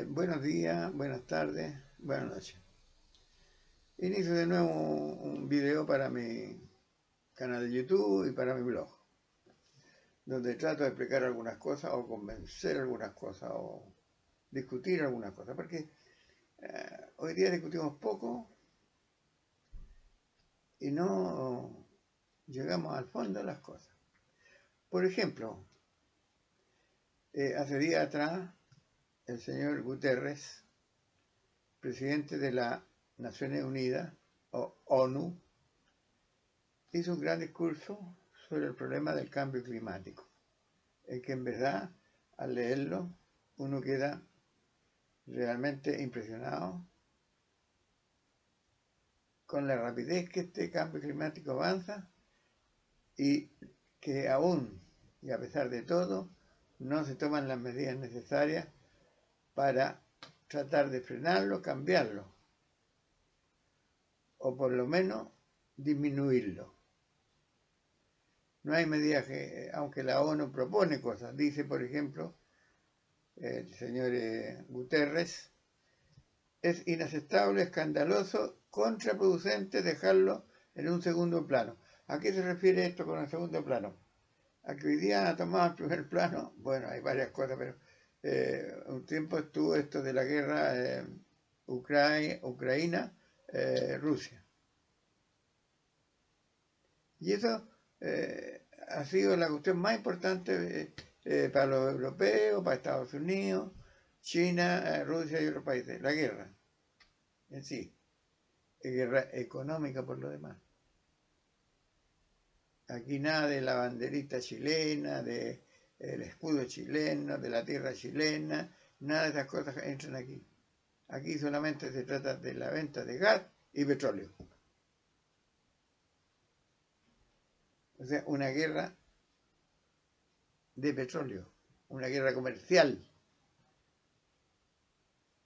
Buenos días, buenas tardes, buenas noches. Inicio de nuevo un video para mi canal de YouTube y para mi blog, donde trato de explicar algunas cosas o convencer algunas cosas o discutir algunas cosas, porque hoy día discutimos poco y no llegamos al fondo de las cosas. Por ejemplo, hace días atrás el señor Guterres, presidente de las Naciones Unidas o ONU, hizo un gran discurso sobre el problema del cambio climático. Es que en verdad, al leerlo, uno queda realmente impresionado con la rapidez que este cambio climático avanza y que aún, y a pesar de todo, no se toman las medidas necesarias para tratar de frenarlo, cambiarlo, o por lo menos disminuirlo. No hay medidas que, aunque la ONU propone cosas, dice, por ejemplo, el señor Guterres, es inaceptable, escandaloso, contraproducente dejarlo en un segundo plano. ¿A qué se refiere esto con el segundo plano? A que hoy día ha tomado el primer plano, bueno, hay varias cosas, pero un tiempo estuvo esto de la guerra Ucrania-Rusia. Y eso ha sido la cuestión más importante para los europeos, para Estados Unidos, China, Rusia y otros países, la guerra en sí, es guerra económica por lo demás. Aquí nada de la banderita chilena, del escudo chileno, de la tierra chilena, nada de esas cosas entran aquí. Aquí solamente se trata de la venta de gas y petróleo. O sea, una guerra de petróleo, una guerra comercial.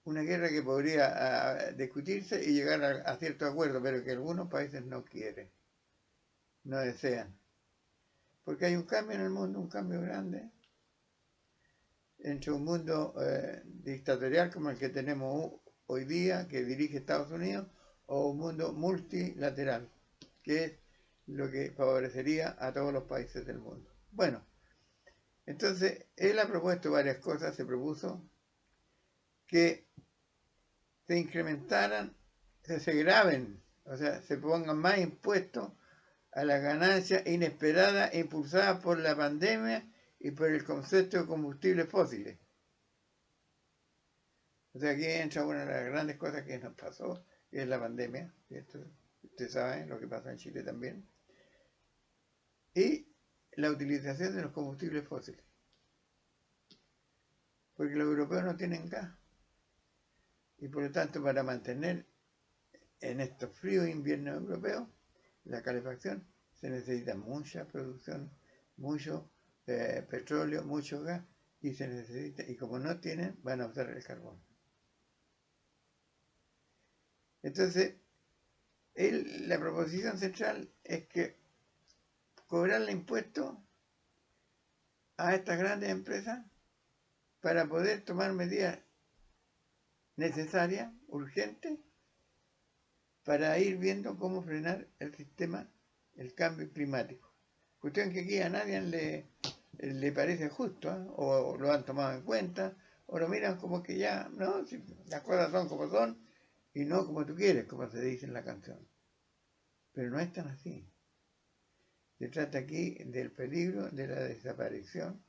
Una guerra que podría discutirse y llegar a cierto acuerdo, pero que algunos países no quieren, no desean. Porque hay un cambio en el mundo, un cambio grande, entre un mundo dictatorial como el que tenemos hoy día, que dirige Estados Unidos, o un mundo multilateral, que es lo que favorecería a todos los países del mundo. Bueno, entonces él ha propuesto varias cosas, se propuso que se incrementaran, que se graven, o sea, se pongan más impuestos a las ganancias inesperadas impulsadas por la pandemia y por el concepto de combustibles fósiles. O sea, aquí entra una de las grandes cosas que nos pasó, que es la pandemia. ¿Cierto? Ustedes saben lo que pasa en Chile también. Y la utilización de los combustibles fósiles. Porque los europeos no tienen gas. Y por lo tanto, para mantener en estos fríos inviernos europeos la calefacción, se necesita mucha producción, mucho petróleo, mucho gas, y se necesita, y como no tienen, van a usar el carbón. Entonces, la proposición central es que cobrarle impuestos a estas grandes empresas para poder tomar medidas necesarias, urgentes, para ir viendo cómo frenar el sistema, el cambio climático. Cuestión que aquí a nadie le parece justo, ¿eh? O lo han tomado en cuenta, o lo miran como que ya, no, si las cosas son como son y no como tú quieres, como se dice en la canción. Pero no es tan así. Se trata aquí del peligro de la desaparición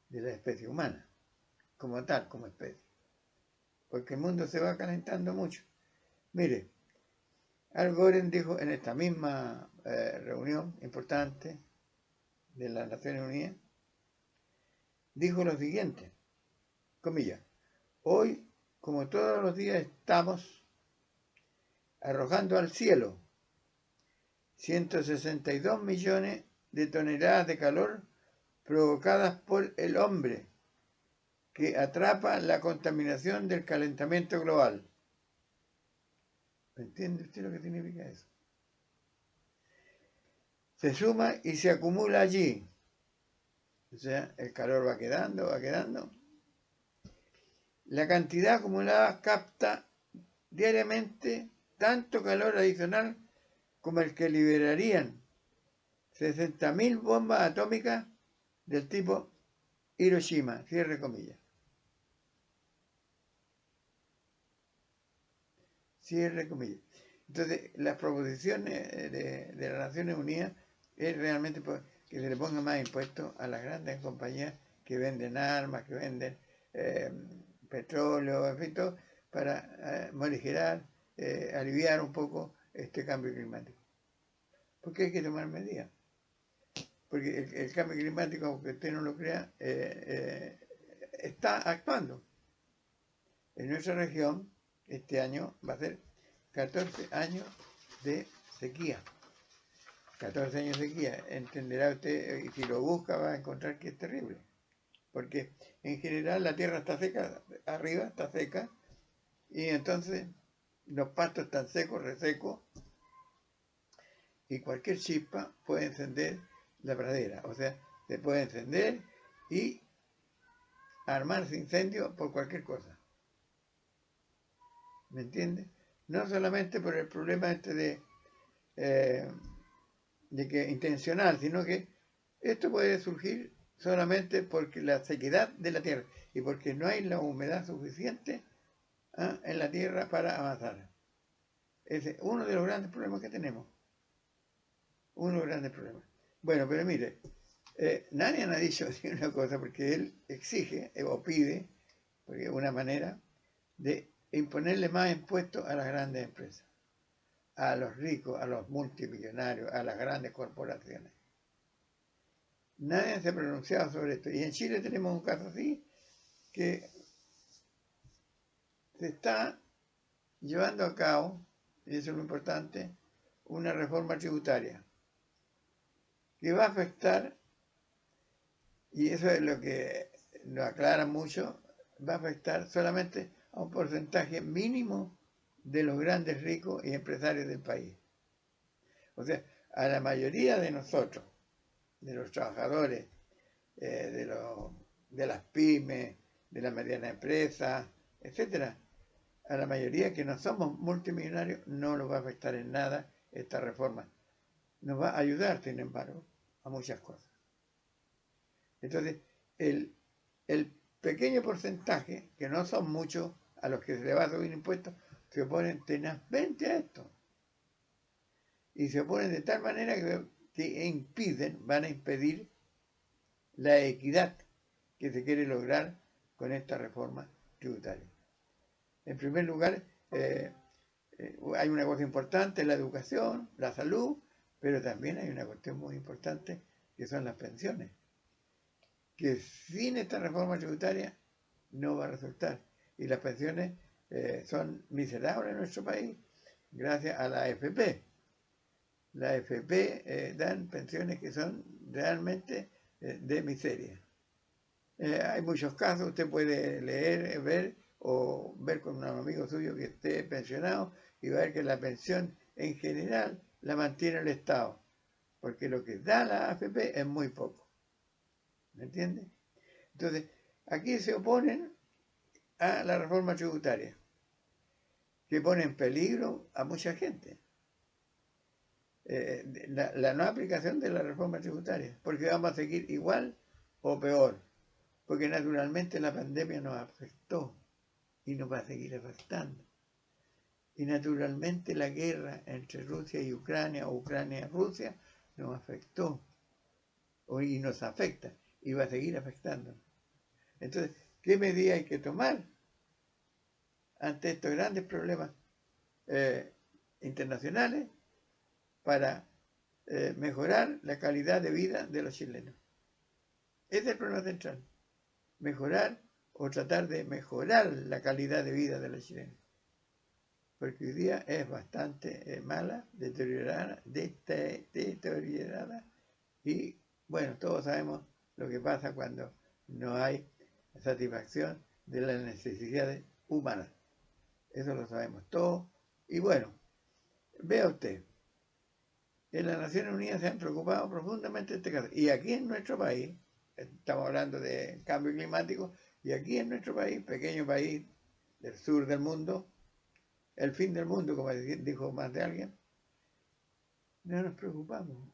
de la especie humana, como tal, como especie. Porque el mundo se va calentando mucho. Mire, Al Gore dijo en esta misma reunión importante de las Naciones Unidas, dijo lo siguiente, comillas, hoy, como todos los días, estamos arrojando al cielo 162 millones de toneladas de calor provocadas por el hombre, que atrapa la contaminación del calentamiento global. ¿Entiende usted lo que significa eso? Se suma y se acumula allí O sea, el calor va quedando, va quedando. La cantidad acumulada capta diariamente tanto calor adicional como el que liberarían 60.000 bombas atómicas del tipo Hiroshima, cierre comillas. Cierre comillas. Entonces, las proposiciones de las Naciones Unidas es realmente que se le ponga más impuestos a las grandes compañías que venden armas, que venden petróleo, en fin, todo, para morigerar, aliviar un poco este cambio climático. Porque hay que tomar medidas. Porque el cambio climático, aunque usted no lo crea, está actuando. En nuestra región, este año va a ser 14 años de sequía. 14 años de sequía. Entenderá usted, y si lo busca va a encontrar que es terrible. Porque en general la tierra está seca, arriba está seca, y entonces los pastos están secos, resecos, y cualquier chispa puede encender la pradera. O sea, se puede encender y armarse incendio por cualquier cosa. ¿Me entiende? No solamente por el problema este de que intencional, sino que esto puede surgir solamente porque la sequedad de la tierra y porque no hay la humedad suficiente en la tierra para avanzar. Ese es uno de los grandes problemas que tenemos. Uno de los grandes problemas. Bueno, pero mire, nadie ha dicho una cosa porque él exige o pide, porque es una manera de imponerle más impuestos a las grandes empresas, a los ricos, a los multimillonarios, a las grandes corporaciones. Nadie se ha pronunciado sobre esto. Y en Chile tenemos un caso así, que se está llevando a cabo, y eso es lo importante, una reforma tributaria que va a afectar, y eso es lo que lo aclara mucho, va a afectar solamente a un porcentaje mínimo de los grandes ricos y empresarios del país. O sea, a la mayoría de nosotros, de los trabajadores, de las pymes, de la mediana empresa, etcétera, a la mayoría que no somos multimillonarios no nos va a afectar en nada esta reforma. Nos va a ayudar, sin embargo, a muchas cosas. Entonces, el pequeño porcentaje, que no son muchos a los que se le va a subir impuestos, se oponen tenazmente a esto. Y se oponen de tal manera que van a impedir la equidad que se quiere lograr con esta reforma tributaria. En primer lugar, hay una cosa importante, la educación, la salud, pero también hay una cuestión muy importante que son las pensiones, que sin esta reforma tributaria no va a resultar. Y las pensiones son miserables en nuestro país gracias a la AFP. La AFP dan pensiones que son realmente de miseria. Hay muchos casos, usted puede leer, ver o ver con un amigo suyo que esté pensionado y va a ver que la pensión en general la mantiene el Estado, porque lo que da la AFP es muy poco. ¿Me entiende? Entonces, aquí se oponen a la reforma tributaria, que pone en peligro a mucha gente. La no aplicación de la reforma tributaria, porque vamos a seguir igual o peor, porque naturalmente la pandemia nos afectó y nos va a seguir afectando. Y naturalmente la guerra entre Rusia y Ucrania, o Ucrania y Rusia, nos afectó y nos afecta y va a seguir afectando. Entonces, ¿qué medidas hay que tomar ante estos grandes problemas internacionales para mejorar la calidad de vida de los chilenos? Ese es el problema central. Mejorar o tratar de mejorar la calidad de vida de los chilenos. Porque hoy día es bastante mala, deteriorada, y bueno, todos sabemos lo que pasa cuando no hay satisfacción de las necesidades humanas. Eso lo sabemos todos. Y bueno, vea usted, en las Naciones Unidas se han preocupado profundamente de este caso. Y aquí en nuestro país estamos hablando de cambio climático, y aquí en nuestro país, pequeño país del sur del mundo, el fin del mundo, como dijo más de alguien, no nos preocupamos.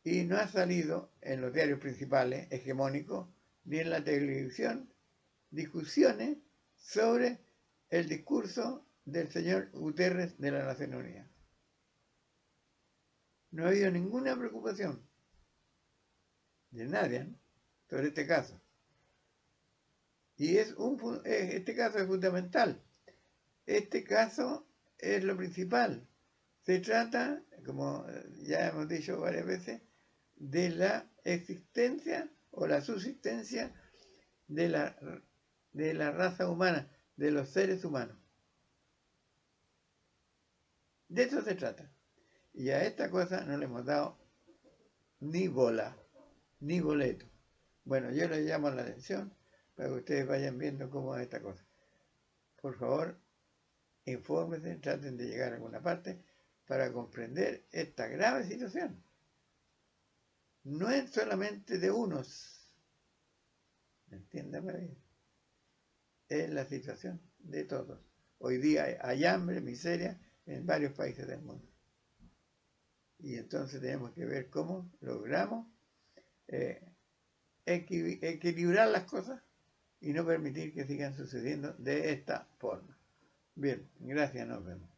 Y no ha salido en los diarios principales hegemónicos ni en la televisión discusiones sobre el discurso del señor Guterres de la Naciones Unidas. No ha habido ninguna preocupación de nadie, ¿no?, sobre este caso. Y este caso es fundamental. Este caso es lo principal. Se trata, como ya hemos dicho varias veces, de la existencia o la subsistencia de la raza humana, de los seres humanos. De eso se trata. Y a esta cosa no le hemos dado ni bola, ni boleto. Bueno, yo les llamo la atención para que ustedes vayan viendo cómo es esta cosa. Por favor, infórmense, traten de llegar a alguna parte para comprender esta grave situación. No es solamente de unos, entiéndame bien, es la situación de todos. Hoy día hay hambre, miseria en varios países del mundo. Y entonces tenemos que ver cómo logramos equilibrar las cosas y no permitir que sigan sucediendo de esta forma. Bien, gracias, nos vemos.